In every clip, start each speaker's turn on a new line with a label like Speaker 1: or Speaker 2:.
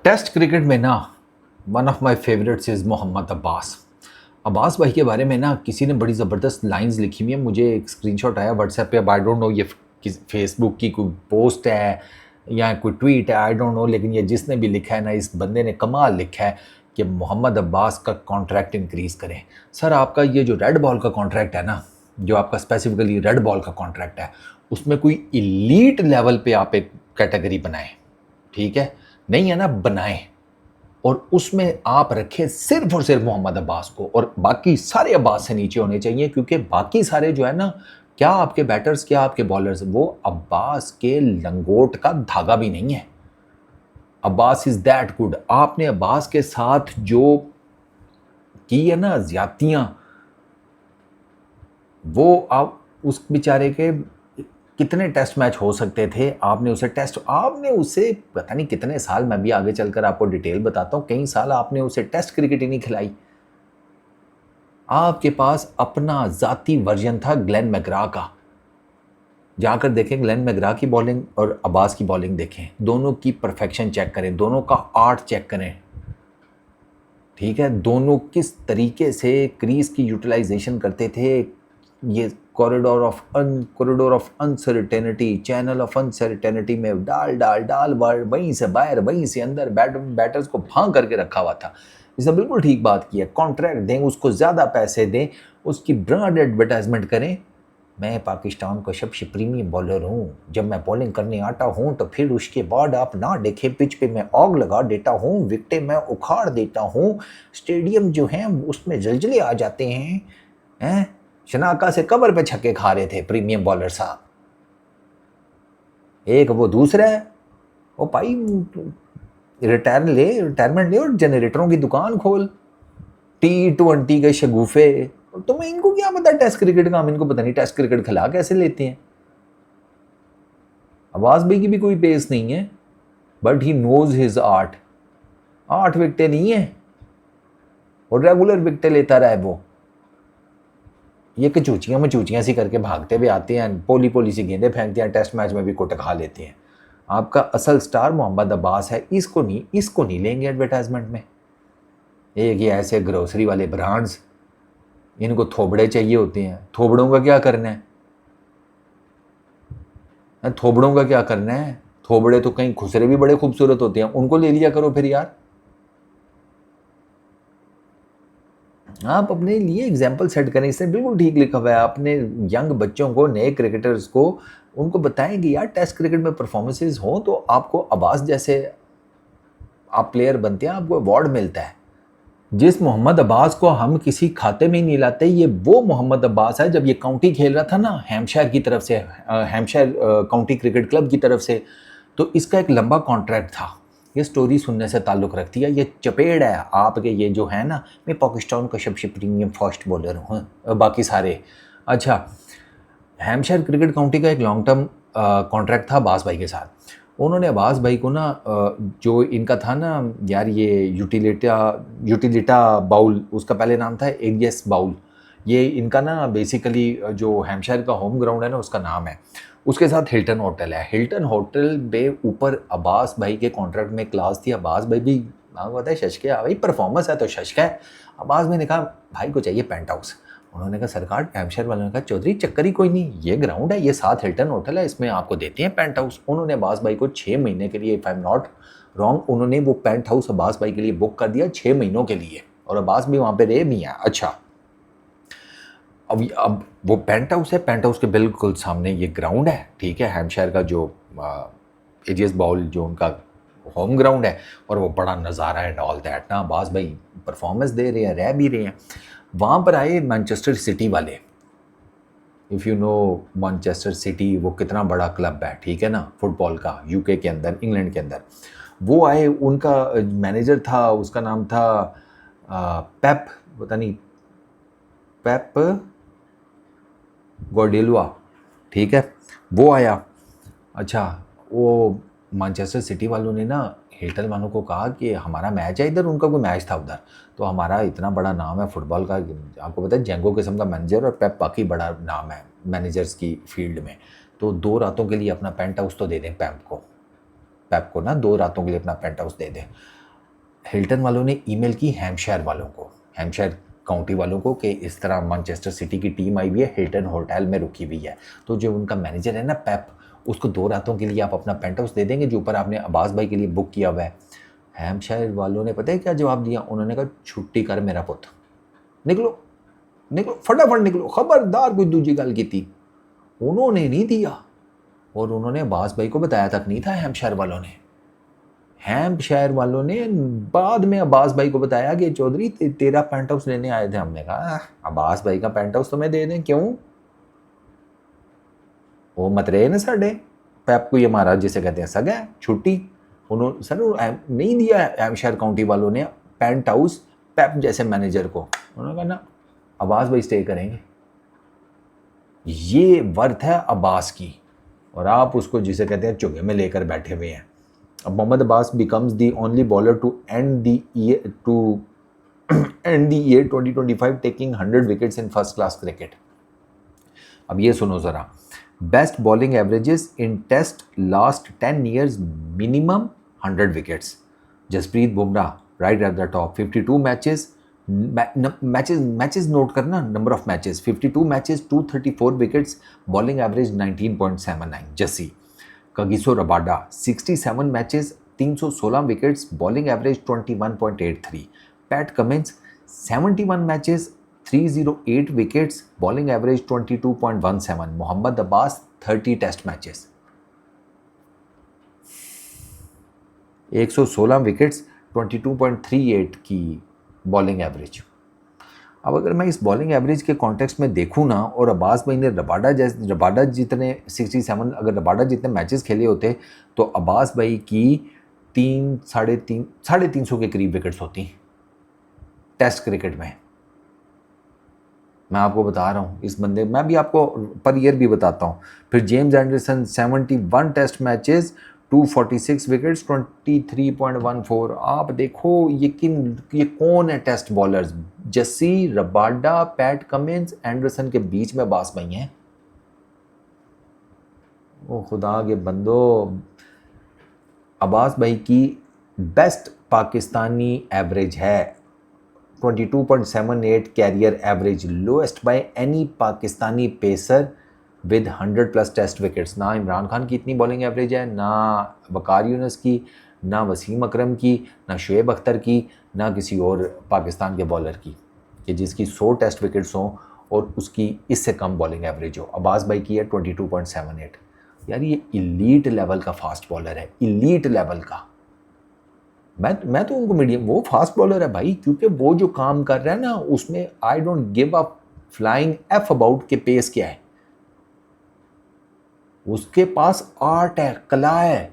Speaker 1: Test cricket में ना one of my favourites is Mohammad Abbas. Abbas भाई के बारे में ना किसी ने बड़ी ज़बरदस्त लाइंस लिखी हुई है। मुझे एक स्क्रीनशॉट आया व्हाट्सएप पे। अब आई डोंट नो ये किस फेसबुक की कोई पोस्ट है या कोई ट्वीट है, आई डोंट नो, लेकिन ये जिसने भी लिखा है ना, इस बंदे ने कमाल लिखा है कि मोहम्मद अब्बास का कॉन्ट्रैक्ट इंक्रीज़ करें। सर आपका ये जो रेड बॉल का कॉन्ट्रैक्ट है ना, जो आपका स्पेसिफिकली रेड बॉल का कॉन्ट्रैक्ट है, उसमें कोई इलीट लेवल पे आप एक कैटेगरी बनाएं, ठीक है, नहीं है ना, बनाएं, और उसमें आप रखें सिर्फ और सिर्फ मोहम्मद अब्बास को, और बाकी सारे अब्बास से नीचे होने चाहिए, क्योंकि बाकी सारे जो है ना, क्या आपके बैटर्स क्या आपके बॉलर्स, वो अब्बास के लंगोट का धागा भी नहीं है। Abbas is that good. आपने अब्बास के साथ जो की है ना ज्यादतियां, वो आप उस बेचारे के कितने टेस्ट मैच हो सकते थे, आपने उसे पता नहीं कितने साल, मैं भी आगे चलकर आपको डिटेल बताता हूँ, कई साल आपने उसे टेस्ट क्रिकेट ही नहीं खिलाई। आपके पास अपना जाती वर्जन था ग्लेन मैकग्रा का। जाकर देखें ग्लेन मैकग्रा की बॉलिंग और अब्बास की बॉलिंग देखें, दोनों की परफेक्शन चेक करें, दोनों का आर्ट चेक करें, ठीक है, दोनों किस तरीके से क्रीज की यूटिलाइजेशन करते थे। ये corridor of uncertainty, channel of uncertainty में डाल डाल डाल वहीं से बाहर वहीं से अंदर बैटर्स को फांग करके रखा हुआ था। इसने बिल्कुल ठीक बात की है। कॉन्ट्रैक्ट दें, उसको ज़्यादा पैसे दें, उसकी ब्रांड एडवर्टाइजमेंट करें। मैं पाकिस्तान का सबसे प्रीमियम बॉलर हूँ, जब मैं बॉलिंग करने आता हूँ तो फिर उसके बाद आप ना देखें, पिच पे मैं आग लगा देता हूँ, विकेटें मैं उखाड़ देता हूँ, स्टेडियम जो है उसमें जलजले आ जाते हैं। शनाका से कबर पे छक्के खा रहे थे प्रीमियम बॉलर साहब। एक वो दूसरा है, वो भाई रिटायरमेंट ले और जनरेटरों की दुकान खोल, T20 के शगुफे। तुम्हें इनको क्या पता टेस्ट क्रिकेट का, हम इनको पता नहीं टेस्ट क्रिकेट खिला कैसे लेते हैं। अब्बास भाई की भी कोई पेस नहीं है, but he knows his art. 8 विकेटें नहीं है और रेगुलर विकेटें लेता रहा है वो। ये कचूचियाँ मचूचियाँ सी करके भागते हुए आते हैं, पोली पोली सी गेंदें फेंकते हैं, टेस्ट मैच में भी कुट खा लेते हैं। आपका असल स्टार मोहम्मद अब्बास है, इसको नहीं लेंगे एडवर्टाइजमेंट में। एक ये ऐसे ग्रोसरी वाले ब्रांड्स, इनको थोबड़े चाहिए होते हैं। थोबड़ों का क्या करना है? थोबड़ों का क्या करना है? थोबड़े तो कहीं खुसरे भी बड़े खूबसूरत होते हैं, उनको ले लिया करो फिर यार। आप अपने लिए एग्जाम्पल सेट करें, इसने बिल्कुल ठीक लिखा हुआ है। अपने यंग बच्चों को, नए क्रिकेटर्स को, उनको बताएं कि यार टेस्ट क्रिकेट में परफॉर्मेंसेज हो तो आपको अब्बास जैसे आप प्लेयर बनते हैं, आपको अवार्ड मिलता है। जिस मोहम्मद अब्बास को हम किसी खाते में ही नहीं लाते, ये वो मोहम्मद अब्बास है जब ये काउंटी खेल रहा था ना हैम्पशायर की तरफ से, हैम्पशायर काउंटी क्रिकेट क्लब की तरफ से, तो इसका एक लंबा कॉन्ट्रैक्ट था। ये स्टोरी सुनने से ताल्लुक़ रखती है, ये चपेड़ है आपके, ये जो है ना, मैं पाकिस्तान का सबसे प्रीमियम फास्ट बॉलर हूँ, बाकी सारे। अच्छा, हैम्पशायर क्रिकेट काउंटी का एक लॉन्ग टर्म कॉन्ट्रैक्ट था अब्बास भाई के साथ। उन्होंने अब्बास भाई को ना जो इनका था ना यार, ये यूटिलिटा बाउल, उसका पहले नाम था एरियस बाउल, ये इनका ना बेसिकली जो हैम्पशायर का होम ग्राउंड है ना, उसका नाम है। उसके साथ हिल्टन होटल है। हिल्टन होटल पे ऊपर अब्बास भाई के कॉन्ट्रैक्ट में क्लास थी। अब्बास भाई भी आपको पता है शशके भाई, परफॉर्मेंस है तो शशका है। अब्बास भाई ने कहा भाई को चाहिए पेंट हाउस। उन्होंने कहा सरकार, हैम्पशायर वालों ने कहा चौधरी चक्कर ही कोई नहीं, ये ग्राउंड है, ये साथ हिल्टन होटल है, इसमें आपको देते हैं पेंट हाउस। उन्होंने अब्बास भाई को 6 महीने के लिए, if I am not wrong, उन्होंने वो पेंट हाउस अब्बास भाई के लिए बुक कर दिया 6 महीनों के लिए, और अब्बास भी वहाँ पे रहे भी हैं। अच्छा, अब वो पेंट हाउस है, पेंट हाउस के बिल्कुल सामने ये ग्राउंड है, ठीक है, हैम्पशायर का जो एजियस बाउल जो उनका होम ग्राउंड है, और वो बड़ा नज़ारा है एंड ऑल दैट ना। अब्बास भाई परफॉर्मेंस दे रहे हैं, रह भी रहे हैं। वहाँ पर आए मैनचेस्टर सिटी वाले। If you know Manchester city, वो कितना बड़ा क्लब है, ठीक है ना, फुटबॉल का, यूके के अंदर, इंग्लैंड के अंदर। वो आए, उनका मैनेजर था, उसका नाम था पेप, पता नहीं, पेप गार्डियोला, ठीक है, वो आया। अच्छा, वो मैनचेस्टर सिटी वालों ने ना हिल्टन वालों को कहा कि हमारा मैच है इधर, उनका कोई मैच था उधर, तो हमारा इतना बड़ा नाम है फुटबॉल का, आपको पता है जेंगो किस्म का मैनेजर, और पेप बाकी बड़ा नाम है मैनेजर्स की फील्ड में, तो 2 रातों के लिए अपना पेंट हाउस तो दे दें पेप को। पेप को ना 2 रातों के लिए अपना पेंट हाउस दे दे। हिल्टन वालों ने ईमेल की हैम्पशायर वालों को, हैम्पशायर काउंटी वालों को, कि इस तरह मैनचेस्टर सिटी की टीम आई हुई है, हिल्टन होटल में रुकी हुई है, तो जो उनका मैनेजर है ना पेप, उसको 2 रातों के लिए आप अपना पेंट हाउस दे देंगे जो ऊपर आपने अब्बास भाई के लिए बुक किया हुआ है। हैम्पशायर वालों ने पता है क्या जवाब दिया? उन्होंने कहा छुट्टी कर मेरा पुत, निकलो निकलो फटाफट निकलो, खबरदार कोई दूसरी गल की थी। उन्होंने नहीं दिया, और उन्होंने अब्बास भाई को बताया तक नहीं था। हैम्पशायर वालों ने, हैम्पशायर वालों ने बाद में अब्बास भाई को बताया कि चौधरी तेरा पेंट हाउस लेने आए थे। हमने कहा अब्बास भाई का पेंट हाउस तुम्हें दे दें, क्यों? वो मत रहे ना साढ़े पैप को, ये महाराज जिसे कहते हैं सगा छुट्टी, उन्होंने सर नहीं दिया हैम्पशायर काउंटी वालों ने पेंट हाउस पैप जैसे मैनेजर को। उन्होंने कहा ना अब्बास भाई स्टे करेंगे। ये वर्थ है अब्बास की, और आप उसको जिसे कहते हैं चुगे में लेकर बैठे हुए हैं। अब Mohammad Abbas becomes the only bowler to end the year 2025 taking 100 wickets in first class cricket. अब ये सुनो ज़रा, best bowling averages in test last 10 years minimum 100 wickets. Jasprit Bumrah right at the top, 52 matches, matches note करना, number of matches 52 matches, 234 wickets, bowling average 19.79। जसी Kagiso Rabada 67 matches, 316 wickets, bowling average 21.83। Pat Cummins 71 matches, 308 wickets, bowling average 22.17। Mohammad Abbas 30 test matches, 116 wickets, 22.38 की bowling average. अब अगर मैं इस bowling average के context में देखूँ ना, और अब्बास भाई ने रबाडा जितने 67, अगर रबाडा जितने मैचेस खेले होते तो अब्बास भाई की 300 के करीब विकेट्स होती टेस्ट क्रिकेट में। मैं आपको बता रहा हूँ इस बंदे, मैं भी आपको पर ईयर भी बताता हूँ। फिर James Anderson 71 test matches, 246 wickets, 23.14। आप देखो ये कौन है test bowlers? Jassi, Rabada, Pat Cummins, Anderson के बीच में अब्बास भाई हैं। ओ खुदा के बंदो, अब्बास भाई की बेस्ट पाकिस्तानी एवरेज है 22.78 career average, lowest by any Pakistani pacer with 100+ test wickets. ना इमरान खान की इतनी बॉलिंग एवरेज है, ना वकार यूनुस की, ना वसीम अकरम की, ना शुएब अख्तर की, ना किसी और पाकिस्तान के बॉलर की, कि जिसकी 100 टेस्ट विकेट्स हों और उसकी इससे कम बॉलिंग एवरेज हो। अब्बास भाई की है 22.78। यार ये इलीट लेवल का फास्ट बॉलर है, इलीट लेवल का। मैं तो उनको मीडियम, वो फास्ट बॉलर है भाई, क्योंकि वो जो काम कर रहा है ना उसमें I don't give a flying F about के पेस क्या है। उसके पास आर्ट है, कला है।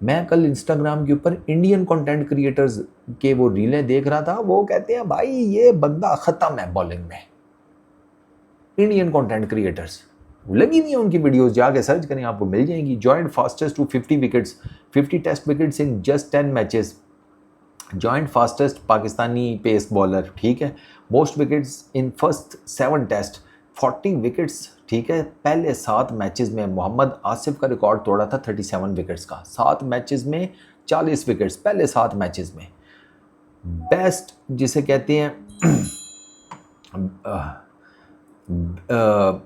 Speaker 1: मैं कल इंस्टाग्राम के ऊपर इंडियन कंटेंट क्रिएटर्स के वो रीलें देख रहा था, वो कहते हैं भाई ये बंदा खत्म है बॉलिंग में। इंडियन कंटेंट क्रिएटर्स लगी हुई है उनकी वीडियोस, जाके सर्च करें आपको मिल जाएंगी। Joint fastest to 50 wickets, 50 test wickets in just 10 matches, joint fastest Pakistani pace bowler, ठीक है। Most wickets in first 7 test, 40 wickets, ठीक है। पहले 7 मैचेस में मोहम्मद आसिफ का रिकॉर्ड तोड़ा था 37 विकेट्स का, 7 मैचेस में 40 विकेट्स पहले 7 मैचेस में। बेस्ट जिसे कहते हैं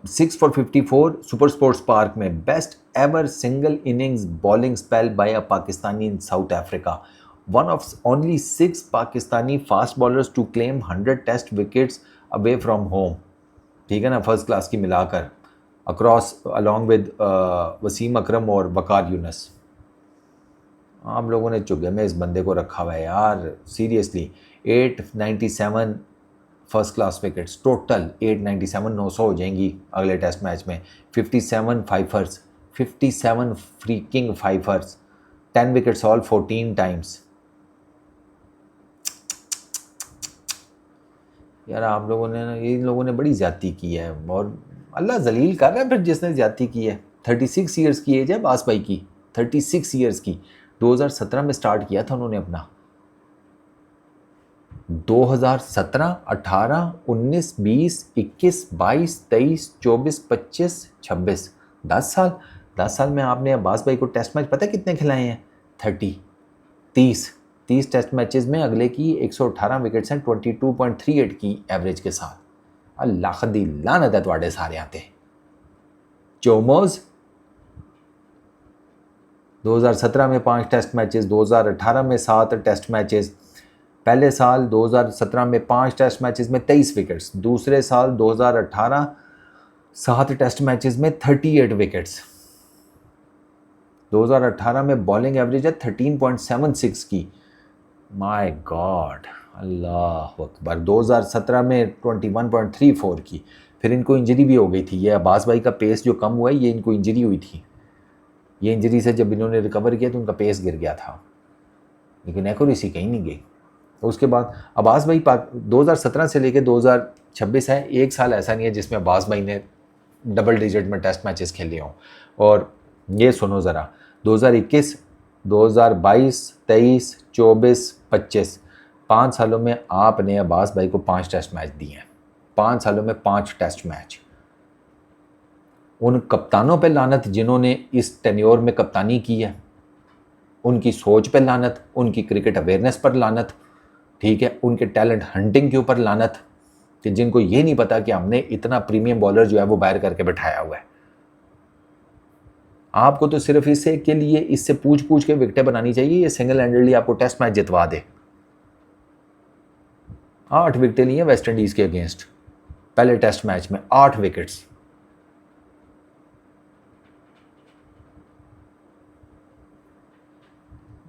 Speaker 1: 6 for 54 सुपर स्पोर्ट्स पार्क में, best ever single innings bowling spell by a Pakistani in South Africa, one of only 6 Pakistani fast bowlers to claim 100 test wickets away from home, ठीक है ना, फर्स्ट क्लास की मिलाकर, across along with Wasim Akram और वकार यूनुस। आप लोगों ने चुगे में इस बंदे को रखा हुआ है यार, seriously. 897 first class wickets total, 897, 900 हो जाएंगी अगले टेस्ट मैच में। 57 फाइफर्स, 57 फ्रीकिंग फाइफर्स, 10 विकेट्स ऑल 14 टाइम्स। यार आप लोगों ने, इन लोगों ने बड़ी ज़्यादती की है, और अल्लाह जलील कर रहा है फिर जिसने ज़्यादती की है। 36 ईयर्स की एज है बास भाई की, 36 ईयर्स की। 2017 में स्टार्ट किया था उन्होंने अपना, 2017, 18, 19, 20, 21, 22, 23, 24, 25, 26, 10 साल। 10 साल में आपने अब्बास भाई को टेस्ट मैच पता है कितने खिलाए हैं? 30 टेस्ट मैचेस में अगले की 118 विकेट्स हैं 22.38 की एवरेज के साथ। अल्लाह दी लानत है तुहाडे सारियां ते। चोमोज 2017 में 5 टेस्ट मैचेस, 2018 में 7 टेस्ट मैचेस, पहले साल 2017 में 5 टेस्ट मैचेस में 23 विकेट्स, दूसरे साल 2018 7 टेस्ट मैचेस में 38 विकेट्स। 2018 में बॉलिंग एवरेज है 13.76 की। माय गॉड, अल्लाह अकबर। 2017 में 21.34 की। फिर इनको इंजरी भी हो गई थी। ये अब्बास भाई का पेस जो कम हुआ है, ये इनको इंजरी हुई थी। ये इंजरी से जब इन्होंने रिकवर किया तो उनका पेस गिर गया था, लेकिन एक्यूरेसी कहीं नहीं गई। तो उसके बाद अब्बास भाई 2017 से लेकर 2026 है, एक साल ऐसा नहीं है जिसमें अब्बास भाई ने डबल डिजिट में टेस्ट मैचेस खेले हों। और ये सुनो ज़रा, 2021, 2022, 23, 24, 25, 5 सालों में आपने अब्बास भाई को 5 टेस्ट मैच दिए हैं। 5 सालों में 5 टेस्ट मैच। उन कप्तानों पे लानत जिन्होंने इस टेन्योर में कप्तानी की है, उनकी सोच पे लानत, उनकी क्रिकेट अवेयरनेस पर लानत, ठीक है, उनके टैलेंट हंटिंग के ऊपर लानत, कि जिनको ये नहीं पता कि हमने इतना प्रीमियम बॉलर जो है वो बाहर करके बैठाया हुआ है। आपको तो सिर्फ इससे के लिए इससे पूछ पूछ के विकेटें बनानी चाहिए, ये सिंगल हैंडेडली आपको टेस्ट मैच जितवा दे। 8 विकेटें ली हैं वेस्ट इंडीज़ के अगेंस्ट पहले टेस्ट मैच में, 8 विकेट्स।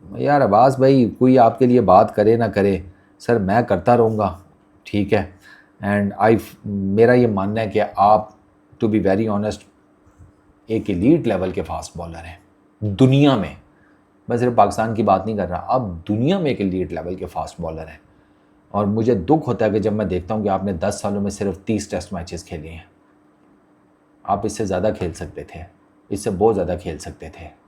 Speaker 1: यार अब्बास भाई, कोई आपके लिए बात करे ना करे, सर मैं करता रहूँगा, ठीक है। एंड मेरा ये मानना है कि आप, टू बी वेरी ऑनेस्ट, एक एलीट लेवल के फास्ट बॉलर हैं दुनिया में। मैं सिर्फ पाकिस्तान की बात नहीं कर रहा, आप दुनिया में एक एलीट लेवल के फास्ट बॉलर हैं। और मुझे दुख होता है कि जब मैं देखता हूँ कि आपने 10 सालों में सिर्फ 30 टेस्ट मैचेस खेले हैं। आप इससे ज़्यादा खेल सकते थे, इससे बहुत ज़्यादा खेल सकते थे।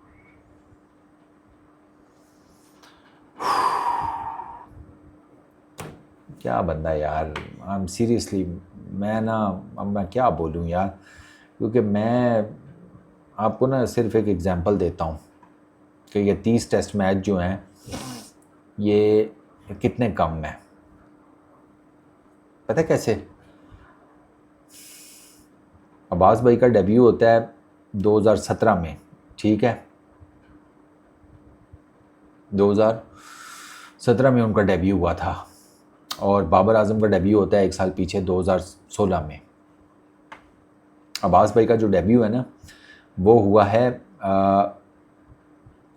Speaker 1: क्या बंदा यार, आई एम सीरियसली, मैं ना, अब मैं क्या बोलूँ यार, क्योंकि मैं आपको ना सिर्फ एक एग्जांपल देता हूँ कि ये 30 टेस्ट मैच जो हैं ये कितने कम हैं। पता है कैसे? अब्बास भाई का डेब्यू होता है 2017 में, ठीक है, 2017 में उनका डेब्यू हुआ था। और बाबर आजम का डेब्यू होता है एक साल पीछे 2016 में। अब्बास भाई का जो डेब्यू है ना वो हुआ है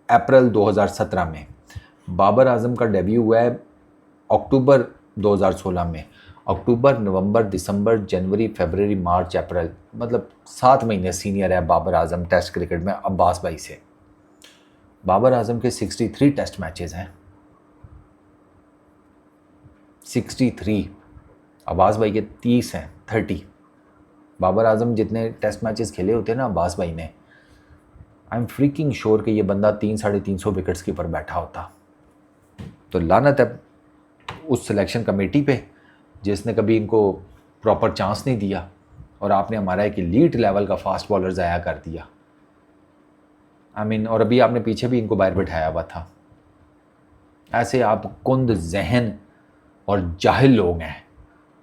Speaker 1: अप्रैल 2017 में। बाबर आजम का डेब्यू हुआ है अक्टूबर 2016 में। अक्टूबर, नवंबर, दिसंबर, जनवरी, फरवरी, मार्च, अप्रैल, मतलब 7 महीने सीनियर है बाबर आजम टेस्ट क्रिकेट में अब्बास भाई से। बाबर आजम के 63 टेस्ट मैचेस हैं, 63। अब्बास भाई के 30 हैं, 30। बाबर आजम जितने टेस्ट मैचेस खेले होते हैं ना अब्बास भाई ने, आई एम फ्रीकिंग श्योर कि ये बंदा 300-350 विकेट्स के ऊपर बैठा होता। तो लानत है उस सिलेक्शन कमेटी पे जिसने कभी इनको प्रॉपर चांस नहीं दिया, और आपने हमारा एक एलीट लेवल का फास्ट बॉलर ज़ाया कर दिया। आई मीन, और अभी आपने पीछे भी इनको बाहर बैठाया हुआ था। ऐसे आप कुंद जहन और जाहिल लोग हैं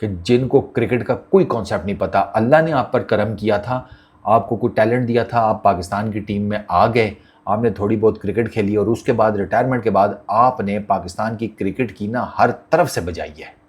Speaker 1: कि जिनको क्रिकेट का कोई कॉन्सेप्ट नहीं पता। अल्लाह ने आप पर करम किया था, आपको कोई टैलेंट दिया था, आप पाकिस्तान की टीम में आ गए, आपने थोड़ी बहुत क्रिकेट खेली, और उसके बाद रिटायरमेंट के बाद आपने पाकिस्तान की क्रिकेट की ना हर तरफ से बजाई है।